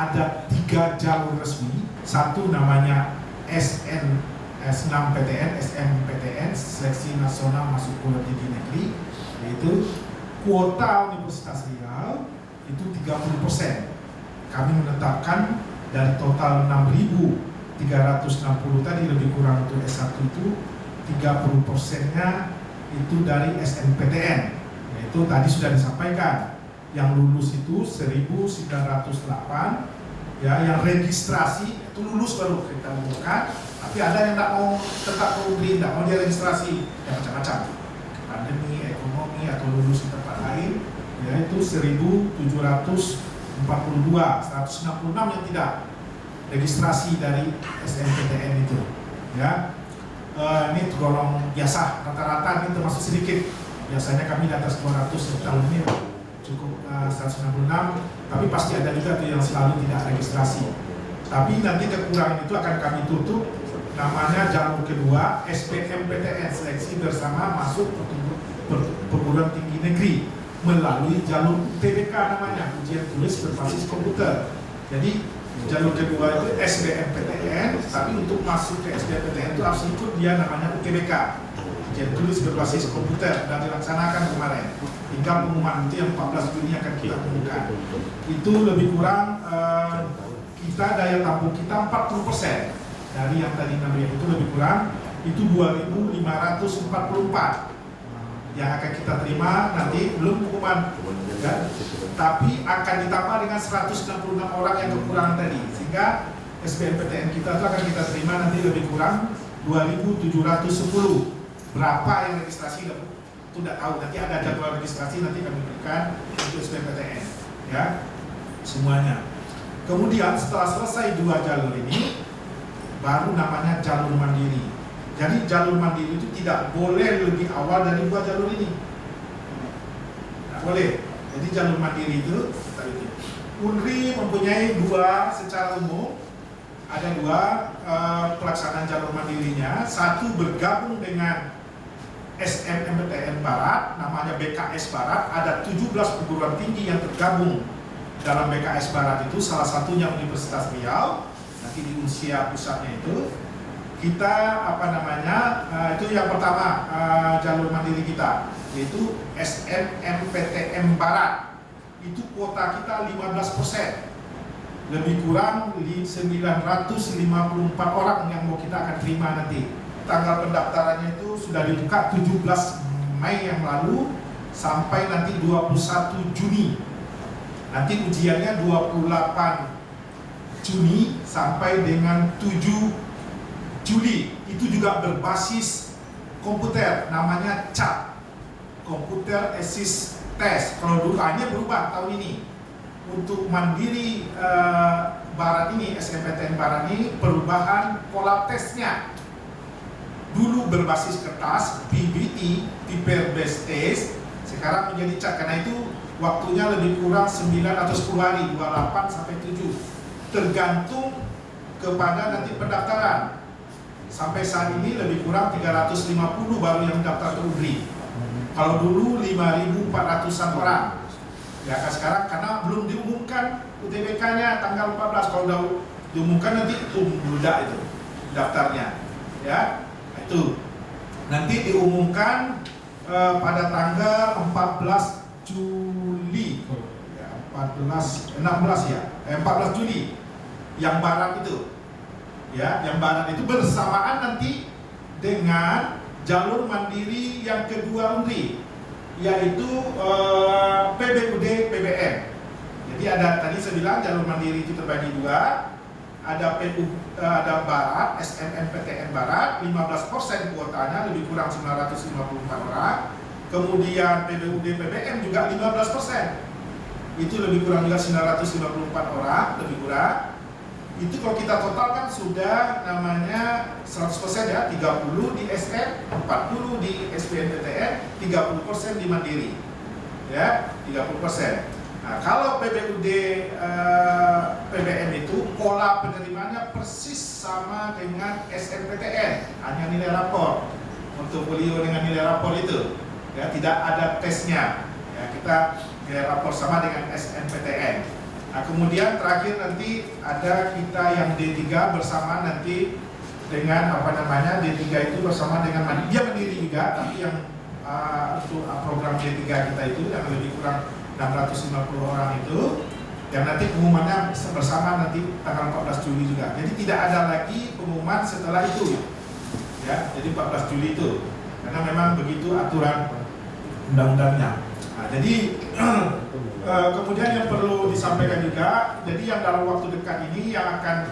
ada 3 jalur resmi. Satu namanya S6PTN, SMPTN, Seleksi Nasional Masuk Perguruan Tinggi Negeri, yaitu kuota Universitas Riau itu 30%. Kami menetapkan dari total 6.360 tadi, lebih kurang untuk S1 itu 30%-nya itu dari SNPTN, yaitu tadi sudah disampaikan yang lulus itu 1.908, ya, yang registrasi itu lulus baru kita umumkan, tapi ada yang tidak mau tetap UNRI, tidak mau dia registrasi, ya macam-macam, pandemi, ekonomi, atau lulus di tempat lain, yaitu 1.742, 166 yang tidak registrasi dari SNPTN itu, ya. Ini tergolong biasa, rata-rata ini termasuk sedikit. Biasanya kami di atas 200, tahun ini cukup 166, tapi pasti ada juga tuh yang selalu tidak registrasi. Tapi nanti kekurangan itu akan kami tutup, namanya jalur kedua SBMPTN, Seleksi Bersama Masuk Perguruan Tinggi Negeri, melalui jalur UTBK namanya, ujian tulis berbasis komputer. Jadi jalur kedua itu SBMPTN, tapi untuk masuk ke SBMPTN itu harus ikut dia namanya UTBK, ujian tulis berbasis komputer, dan dilaksanakan kemarin. Tinggal pengumuman itu yang 14 Juni akan kita umumkan. Itu lebih kurang kita daya tampung kita 40% dari yang tadi namanya itu lebih kurang itu 2.544 yang akan kita terima nanti, belum pengumuman, ya, tapi akan ditambah dengan 166 orang yang kekurangan tadi, sehingga SBMPTN kita itu akan kita terima nanti lebih kurang 2.710. Berapa yang registrasi itu tidak tahu, nanti ada jadwal registrasi nanti kami berikan untuk SBMPTN, ya, semuanya. Kemudian setelah selesai 2 jalur ini, baru namanya jalur mandiri. Jadi jalur mandiri itu tidak boleh lebih awal dari 2 jalur ini, tidak boleh. Jadi jalur mandiri itu UNRI mempunyai 2 secara umum, ada 2 pelaksanaan jalur mandirinya. Satu bergabung dengan SNMPTN Barat, namanya BKS Barat. Ada 17 perguruan tinggi yang tergabung dalam BKS Barat itu, salah satunya Universitas Riau. Nanti di usia pusatnya itu kita itu yang pertama jalur mandiri kita, yaitu SNMPTN Barat. Itu kuota kita 15%, lebih kurang 954 orang yang mau kita akan terima nanti. Tanggal pendaftarannya itu sudah dibuka 17 Mei yang lalu sampai nanti 21 Juni. Nanti ujiannya 28 Juni sampai dengan 7 Juli. Itu juga berbasis komputer, namanya CAT, Computer Assist Test. Kalau dulu hanya berubah tahun ini. Untuk mandiri Barat ini, SNMPTN Barat ini, perubahan pola tesnya. Dulu berbasis kertas, PBT, Paper Based Test, sekarang menjadi CAT. Karena itu waktunya lebih kurang 9 atau 10 hari, 28 sampai 7. Tergantung kepada nanti pendaftaran. Sampai saat ini lebih kurang 350 baru yang daftar ke UNRI. Kalau dulu 5.400-an orang. Ya kan sekarang karena belum diumumkan UTBK-nya tanggal 14. Kalau udah diumumkan nanti meledak itu daftarnya. Ya, itu. Nanti diumumkan pada tanggal 14 Juli. Ya, 14 Juli. Yang Barat itu. Ya, yang Barat itu bersamaan nanti dengan jalur mandiri yang kedua UNRI, yaitu PBUD PBM. Jadi ada tadi saya bilang jalur mandiri itu terbagi 2, ada Barat, SNMPTN Barat, 15% kuotanya, lebih kurang 954 orang. Kemudian PBUD PBM juga 15%, itu lebih kurang juga 954 orang, lebih kurang. Itu kalau kita totalkan sudah namanya 100% ya, 30 di SN, 40 di SBMPTN, 30% di Mandiri. Ya, 30%. Nah, kalau PBUD PBM itu pola penerimaannya persis sama dengan SNPTN, hanya nilai rapor. Untuk beliau dengan nilai rapor itu, ya tidak ada tesnya. Ya, kita nilai rapor sama dengan SNPTN. Nah, kemudian terakhir nanti ada kita yang D3 bersama nanti dengan apa namanya, D3 itu bersama dengan dia mandiri juga, tapi yang untuk program D3 kita itu yang lebih kurang 650 orang itu, yang nanti pengumumannya bersama nanti tanggal 14 Juli juga. Jadi tidak ada lagi pengumuman setelah itu ya, jadi 14 Juli itu, karena memang begitu aturan undang-undangnya. Nah, jadi kemudian yang perlu disampaikan juga, jadi yang dalam waktu dekat ini yang akan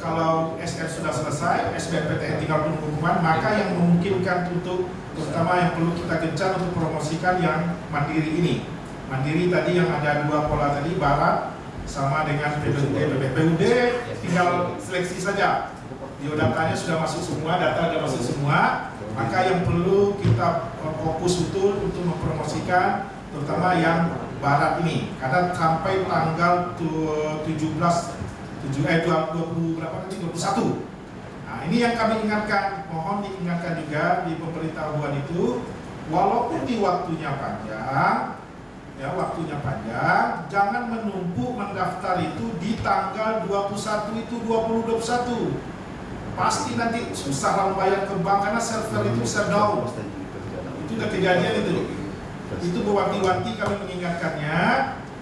kalau SR sudah selesai, SBMPTN tinggal menunggu pengumuman, maka yang memungkinkan untuk, terutama yang perlu kita gencar untuk promosikan yang mandiri ini. Mandiri tadi yang ada dua pola tadi, barat sama dengan PBUD tinggal seleksi saja. Biodatanya sudah masuk semua, data sudah masuk semua, maka yang perlu kita fokus betul untuk mempromosikan terutama yang barat ini, karena sampai tanggal 21. Nah, ini yang kami ingatkan, mohon diingatkan juga di pemberitahuan itu, walaupun di waktunya panjang, ya waktunya panjang, jangan menumpuk mendaftar itu di tanggal 21 itu 2021. Pasti nanti susah lah membayar ke bank karena server itu bisa down. Itu udah kejadian itu. Itu berwanti-wanti kami mengingatkannya.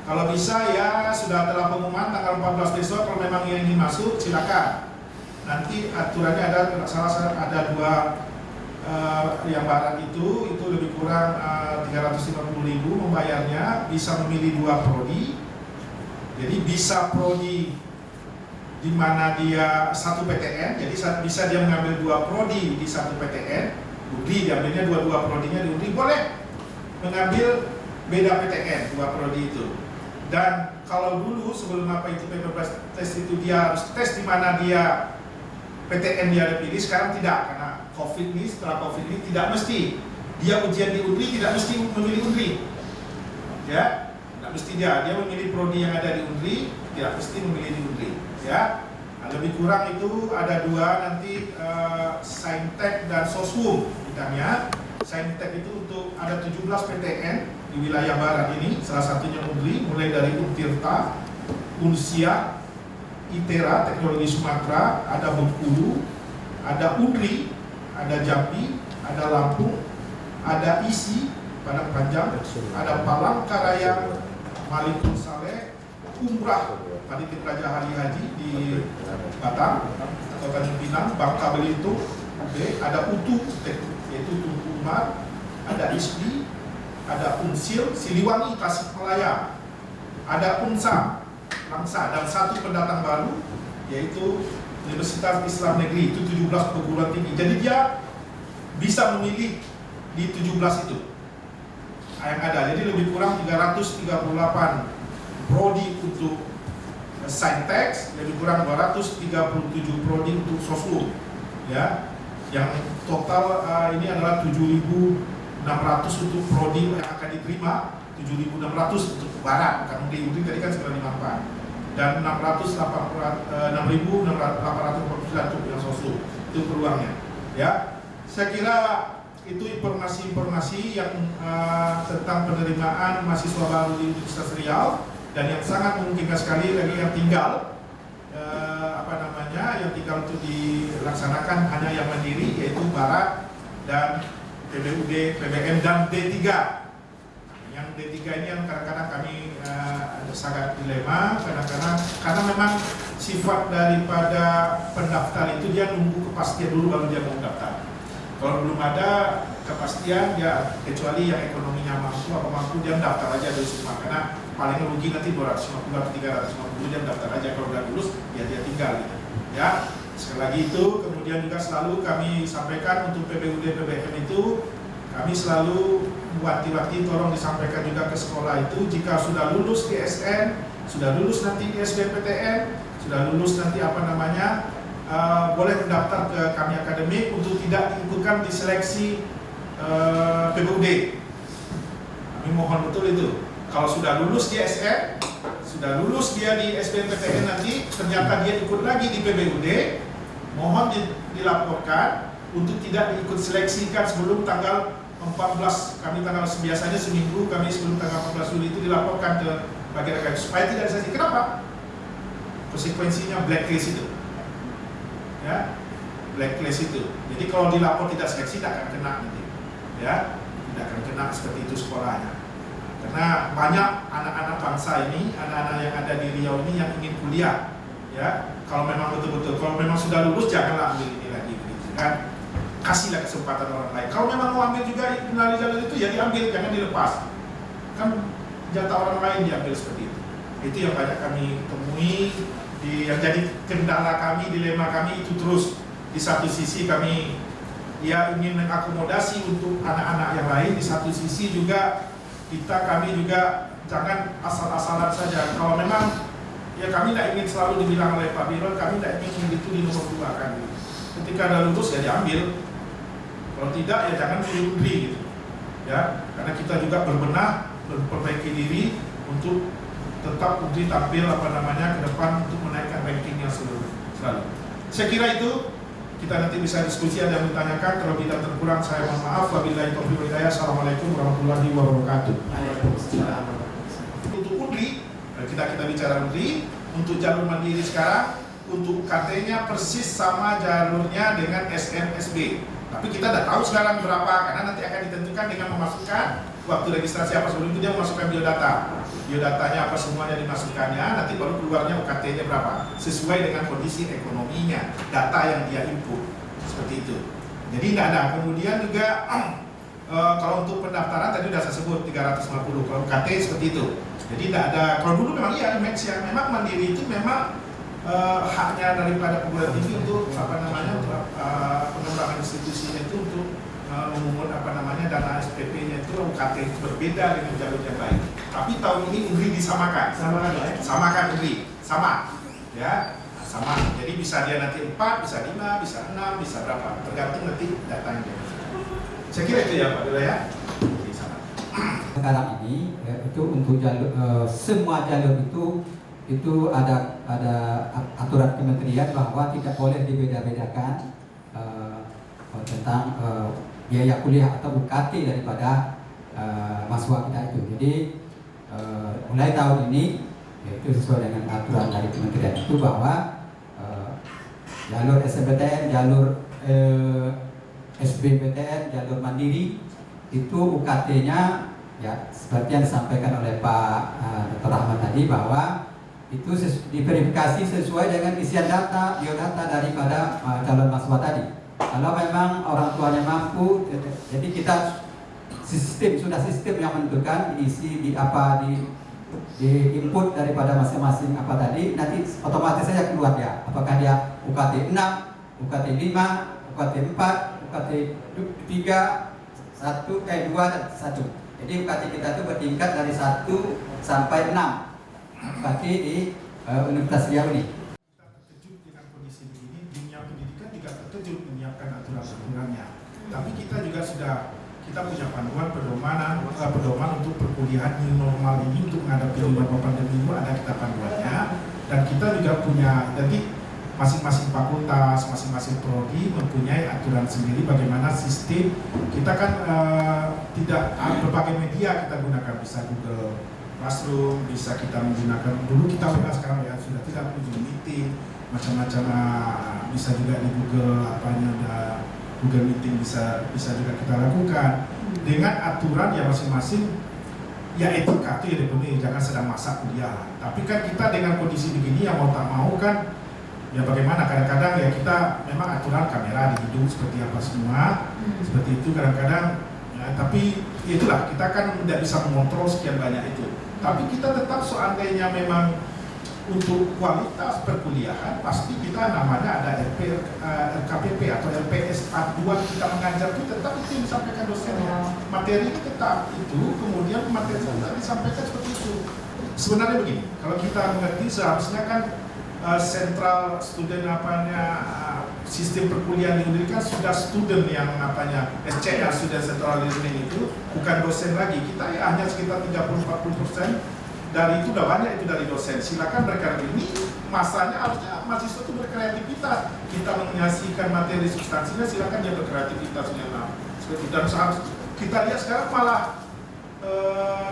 Kalau bisa ya sudah telah pengumuman tanggal 14 besok, kalau memang yang ingin masuk silakan. Nanti aturannya ada dua yang barat itu lebih kurang 350.000 membayarnya, bisa memilih dua prodi. Jadi bisa prodi di mana dia satu PTN, jadi bisa dia mengambil dua prodi di satu PTN, UNRI diambilnya dua prodinya di UNRI, boleh mengambil beda PTN dua prodi itu. Dan kalau dulu sebelum apa itu paper test itu dia harus tes di mana dia PTN dia dipilih, sekarang tidak, karena COVID ini, setelah COVID ini tidak mesti dia ujian di UNRI, tidak mesti memilih UNRI, ya, tidak mesti dia memilih prodi yang ada di UNRI, tidak mesti memilih di UNRI, ya. Nah, lebih kurang itu ada dua nanti, Saintek dan Soswum bidangnya. Saintek itu untuk ada 17 PTN di wilayah barat ini, salah satunya UNRI, mulai dari Untirta, Unsia, ITERA, Teknologi Sumatera, ada Bengkulu, ada UNRI, ada Jambi, ada Lampung, ada ISI, Padang Panjang, ada Palangkaraya, Malikul Saleh, Umrah, Panitia Raja Hari Haji di Batam atau Tanjung Pinang, Bangka Belitung, ada UTU, yaitu Tunku Umar, ada ISDI, ada UNSIL, Siliwangi, Tasikmalaya, ada UNSA, Langsa, dan satu pendatang baru yaitu Universitas Islam Negeri, itu 17 perguruan tinggi. Jadi dia bisa memilih di 17 itu yang ada. Jadi lebih kurang 338 prodi untuk Saintek, lebih kurang 237 prodi untuk Soswum, ya. Yang total ini adalah 7.600 untuk prodi yang akan diterima, 7.600 untuk barat, bukan di UNRI tadi kan 954, dan 6.849 untuk yang Soswum. Itu peluangnya, ya. Saya kira itu informasi-informasi yang tentang penerimaan mahasiswa baru di Universitas Riau, dan yang sangat memungkinkan sekali lagi yang tinggal yang tinggal untuk dilaksanakan hanya yang mandiri, yaitu barat dan PBUD, PBM dan D3. Yang D3 ini yang kadang-kadang kami sangat dilema, kadang-kadang karena memang sifat daripada pendaftar itu dia nunggu kepastian dulu baru dia mau daftar. Kalau belum ada kepastian, ya kecuali yang ekonominya mampu dia daftar aja dulu semua, karena paling rugi nanti 250 atau 350 dia daftar aja, kalau udah lulus ya dia tinggal gitu. Ya, sekali lagi itu, kemudian juga selalu kami sampaikan untuk PBUD PBM itu, kami selalu wanti-wanti tolong disampaikan juga ke sekolah itu, jika sudah lulus di SN, sudah lulus nanti di SBMPTN, sudah lulus nanti boleh mendaftar ke kami akademik untuk tidak diikutkan di seleksi PBUD. Kami mohon betul itu. Kalau sudah lulus di SN, sudah lulus dia di SBMPTN nanti, ternyata dia ikut lagi di PBUD, mohon dilaporkan untuk tidak diikut seleksikan sebelum tanggal 14. Kami biasanya seminggu kami sebelum tanggal 14 Juli itu dilaporkan ke bagi rekan supaya tidak diseleksi. Kenapa? Konsekuensinya blacklist itu, ya, blacklist itu. Jadi kalau dilapor tidak seleksi tidak akan kena nanti, ya, tidak akan kena seperti itu sekolahnya. Karena banyak anak-anak bangsa ini, anak-anak yang ada di Riau ini yang ingin kuliah, ya. Kalau memang betul-betul, kalau memang sudah lulus janganlah ambil ini lagi, begitu kan? Kasihlah kesempatan orang lain. Kalau memang mau ambil juga melalui jalur itu, ya diambil, jangan dilepas. Kan jatah orang lain diambil seperti itu. Itu yang banyak kami temui, yang jadi kendala kami, dilema kami itu terus. Di satu sisi kami ya ingin mengakomodasi untuk anak-anak yang lain, di satu sisi juga kami juga jangan asal-asalan saja. Kalau memang ya kami tidak ingin selalu dibilang oleh Pak Biro, kami tidak ingin itu di nomor 2 kan. Ketika ada lulus ya diambil. Kalau tidak ya jangan pilih gitu. Ya, karena kita juga berbenah, memperbaiki diri untuk tetap UNRI tampil ke depan untuk menaikkan rankingnya selalu. Saya kira itu kita nanti bisa diskusi, ada yang ditanyakan. Kalau tidak terkurang saya mohon maaf. Wabillahi taufiq wal hidayah. Assalamualaikum warahmatullahi wabarakatuh. Untuk UNRI, kita bicara UNRI, untuk jalur mandiri sekarang, untuk UKT-nya persis sama jalurnya dengan SMSB. Tapi kita tidak tahu sekarang berapa, karena nanti akan ditentukan dengan memasukkan waktu registrasi apa, sebelum itu dia memasukkan biodata. Biodatanya apa semuanya dimasukkannya, nanti baru keluarnya UKT-nya berapa, sesuai dengan kondisi ekonominya, data yang dia input, seperti itu. Jadi tidak ada. Kemudian juga kalau untuk pendaftaran tadi sudah saya sebut 350, kalau UKT seperti itu. Jadi tidak ada. Kalau dulu memang iya, memang mandiri itu memang haknya daripada perguruan tinggi untuk pengembangan institusinya itu untuk memungut dana SPP-nya itu UKT itu berbeda dengan jalur yang lain. Tapi tahun ini UNRI disamakan, samakan UNRI, sama, ya, sama. Jadi bisa dia nanti 4, bisa 5, bisa 6, bisa berapa, tergantung nanti datanya. Saya kira itu ya Pak Bila ya. Sekarang ini itu untuk jalur, semua jalur itu ada aturan kementerian bahwa tidak boleh dibeda-bedakan tentang biaya kuliah atau UKT daripada mahasiswa kita itu. Jadi mulai tahun ini, yaitu sesuai dengan aturan dari kementerian itu, bahwa jalur SNMPTN, jalur SBMPTN, jalur mandiri itu UKT-nya ya seperti yang disampaikan oleh Pak Dr. Rahmat tadi, bahwa itu diverifikasi sesuai dengan isian data, biodata daripada calon mahasiswa tadi. Kalau memang orang tuanya mampu, jadi kita sudah sistem yang menentukan diisi di input daripada masing-masing apa tadi, nanti otomatis saja keluar dia. Apakah dia UKT 6, UKT 5, UKT 4, UKT 3, 2 dan 1. Jadi UKT kita itu bertingkat dari 1 sampai 6. UKT di Universitas Riau ini. Kita terkejut dengan kondisi begini, dunia pendidikan juga terkejut menyiapkan aturan-aturannya. Tapi kita juga kita punya panduan pedoman untuk perkuliahan new normal ini, untuk menghadapi wabah pandemi ini ada kita panduannya, dan kita juga punya, jadi masing-masing fakultas, masing-masing prodi mempunyai aturan sendiri bagaimana sistem. Kita kan tidak berbagai media kita gunakan, bisa Google Classroom, bisa kita menggunakan, dulu kita pernah, sekarang ya sudah tidak perlu meeting, macam-macam, bisa juga di Google Google Meeting bisa juga kita lakukan dengan aturan ya masing-masing. Ya etika itu ya dipenuhi, jangan sedang masa kuliah. Tapi kan kita dengan kondisi begini yang mau tak mau kan, ya bagaimana, kadang-kadang ya kita memang aturan kamera di hidung seperti apa semua, seperti itu kadang-kadang ya, tapi itulah kita kan tidak bisa mengontrol sekian banyak itu. Tapi kita tetap seandainya memang untuk kualitas perkuliahan, pasti kita namanya ada RKPP atau LPS panduan kita mengajar itu tetap itu yang disampaikan dosennya. Materi itu tetap itu, kemudian materi itu disampaikan seperti itu. Sebenarnya begini, kalau kita mengerti seharusnya kan sentral student sistem perkuliahan di Indonesia kan sudah student yang SCL, student central learning itu bukan dosen lagi. Kita ya hanya sekitar 30-40%. Dari itu udah banyak itu dari dosen. Silakan mereka ini masanya harusnya mahasiswa itu berkreativitas. Kita menyaksikan materi substansinya, silakan dia berkreativitas seperti itu. Dan kita lihat sekarang malah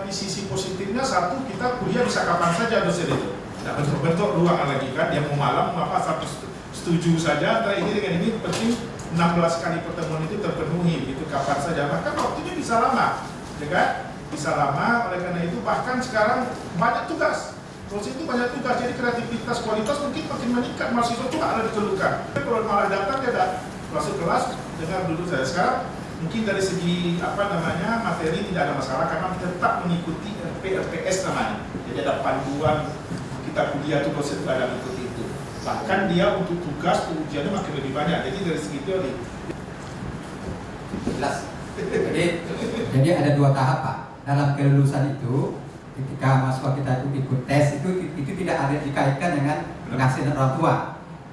di sisi positifnya satu, kita kuliah bisa kapan saja dosen itu. Tidak bentuk-bentuk ruangan lagi kan, dia mau malam apa satu setuju saja. Antara ini dengan ini penting 16 kali pertemuan itu terpenuhi, itu kapan saja. Bahkan waktunya bisa lama, ya kan? Bisa lama. Oleh karena itu bahkan sekarang banyak tugas. Dosen itu banyak tugas, jadi kreativitas kualitas mungkin makin meningkat. Mahasiswa itu ada dikeluhkan. Kalau malah datang dia ada masuk kelas, dengar dulu saya. Sekarang mungkin dari segi materi tidak ada masalah karena kita tetap mengikuti RPS namanya. Jadi ada panduan kita kuliah itu dosen itu ada mengikuti itu. Bahkan dia untuk tugas ujiannya makin lebih banyak. Jadi dari segi teori jelas. Jadi ada dua tahap Pak. Dalam kelulusan itu, ketika mahasiswa kita itu ikut tes itu tidak ada dikaitkan dengan penghasilan orang tua.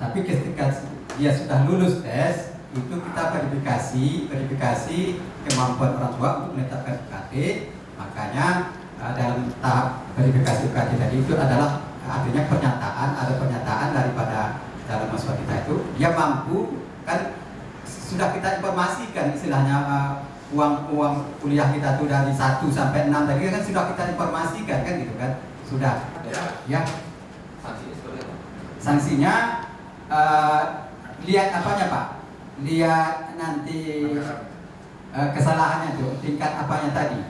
Tapi ketika dia sudah lulus tes, itu kita verifikasi kemampuan orang tua untuk menetapkan UKT. Makanya dalam tahap verifikasi UKT tadi itu adalah artinya ada pernyataan daripada dalam mahasiswa kita itu dia mampu, kan sudah kita informasikan istilahnya uang kuliah kita tuh dari 1 sampai 6 tadi kan sudah kita informasikan kan gitu kan, sudah ya. Sanksinya lihat apanya Pak, lihat nanti kesalahannya tuh tingkat apanya tadi,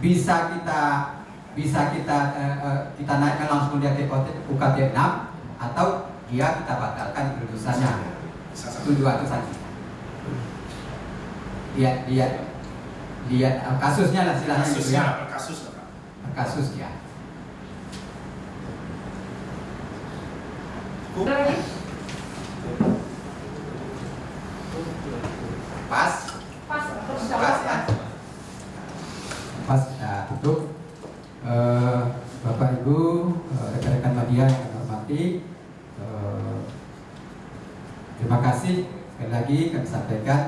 bisa kita naikkan langsung dia ke UKT 6 atau dia kita batalkan kelulusannya. Itu dua itu sanksi. Lihat kasusnya lah silahkan gitu ya. Per kasus ya. Pas ya. Pas tutup. Bapak Ibu, rekan-rekan media yang kami hormati, terima kasih sekali lagi kami sampaikan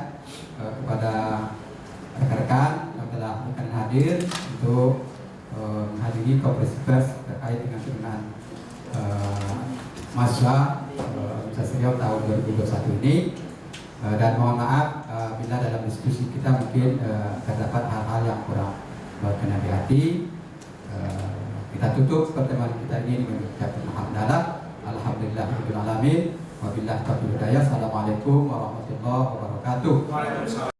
kepada rekan-rekan yang telah berkenan hadir untuk menghadiri konferensi pers terkait dengan penggunaan mahasiswa Universitas Riau tahun 2021 ini. Dan mohon maaf bila dalam diskusi kita mungkin terdapat hal-hal yang kurang berkenan di hati. Kita tutup pertemuan kita ini dengan ucapan alhamdulillah, alhamdulillahirabbil alamin, wabillahi taufiq hidayah. Assalamualaikum warahmatullahi wabarakatuh. Waalaikumsalam.